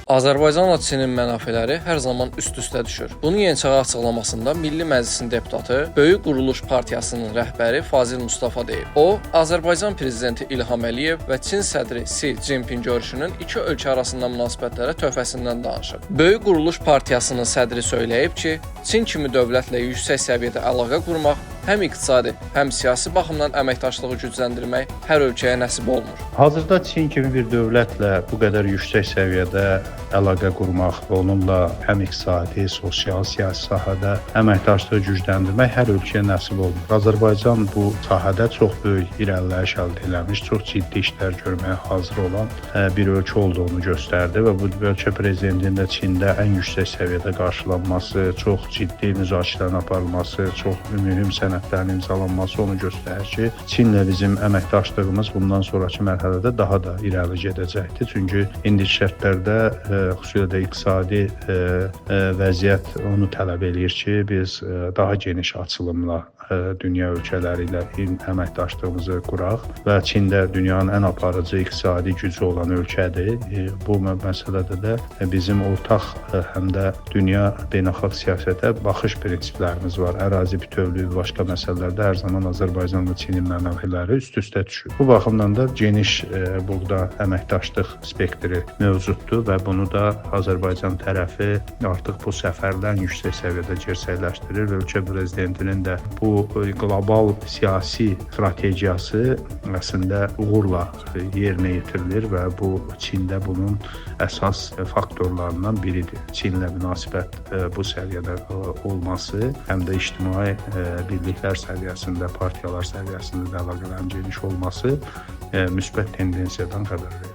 Azərbaycanla Çinin mənafeləri hər zaman üst-üstə düşür. Bunu Yeniçağı açıqlamasında Milli Məclisin deputatı, Böyük Quruluş Partiyasının rəhbəri Fazil Mustafa deyib. O, Azərbaycan prezidenti İlham Əliyev və Çin sədri Si Jinping görüşünün iki ölkə arasında münasibətlərə töhfəsindən danışıb. Böyük Quruluş Partiyasının sədri söyləyib ki, Çin kimi dövlətlə yüksək səviyyədə əlaqə qurmaq həm iqtisadi, həm siyasi baxımdan əməkdaşlığı gücləndirmək hər ölkəyə nəsib olmur. Hazırda Çin kimi bir dövlətlə bu qədər yüksək səviyyədə əlaqə qurmaq və onunla həm iqtisadi, sosial, siyasi sahədə əməkdaşlığı gücləndirmək hər ölkəyə nəsib olmur. Azərbaycan bu sahədə çox böyük irəliləyiş əldə etmiş, çox ciddi işlər görməyə hazır olan bir ölkə olduğunu göstərdi və bu ölkə prezidentinin də Çində ən yüksək səviyyədə qarşılanması, çox ciddi müzakirələrin aparılması, çox mühüm sənədlərin imzalanması onu göstərir ki, Çinlə bizim əməkdaşlığımız bundan sonraki mərhələdə daha da irəli gedəcəkdir. Çünki indiki şərtlərdə xüsusilə də iqtisadi vəziyyət onu tələb eləyir ki, biz daha geniş açılımla dünya ölkələri ilə əməkdaşlığımızı quraq və Çində dünyanın ən aparıcı iqtisadi gücü olan ölkədir. Bu məsələdə də bizim ortaq həm də dünya beynəlxalq siyasətə baxış prinsiplərimiz var. Ərazi bütövlüyü və başqa məsələlərdə hər zaman Azərbaycanla Çinin mənafeləri üst-üstə düşür. Bu baxımdan da geniş burada əməkdaşlıq spektri mövcuddur və bunu da Azərbaycan tərəfi artıq bu səfərlə yüksək səviyyədə gerçəkləşdirir və ölkə prezidentinin də bu qlobal siyasi strategiyası əslində uğurla yerinə yetirilir və bu Çində bunun əsas faktorlarından biridir. Çinlə münasibət bu səviyyədə olması, həm də ictimai birliklər səviyyəsində, partiyalar səviyyəsində də əlaqələrin geniş olması müsbət tendensiyadan xəbər verir.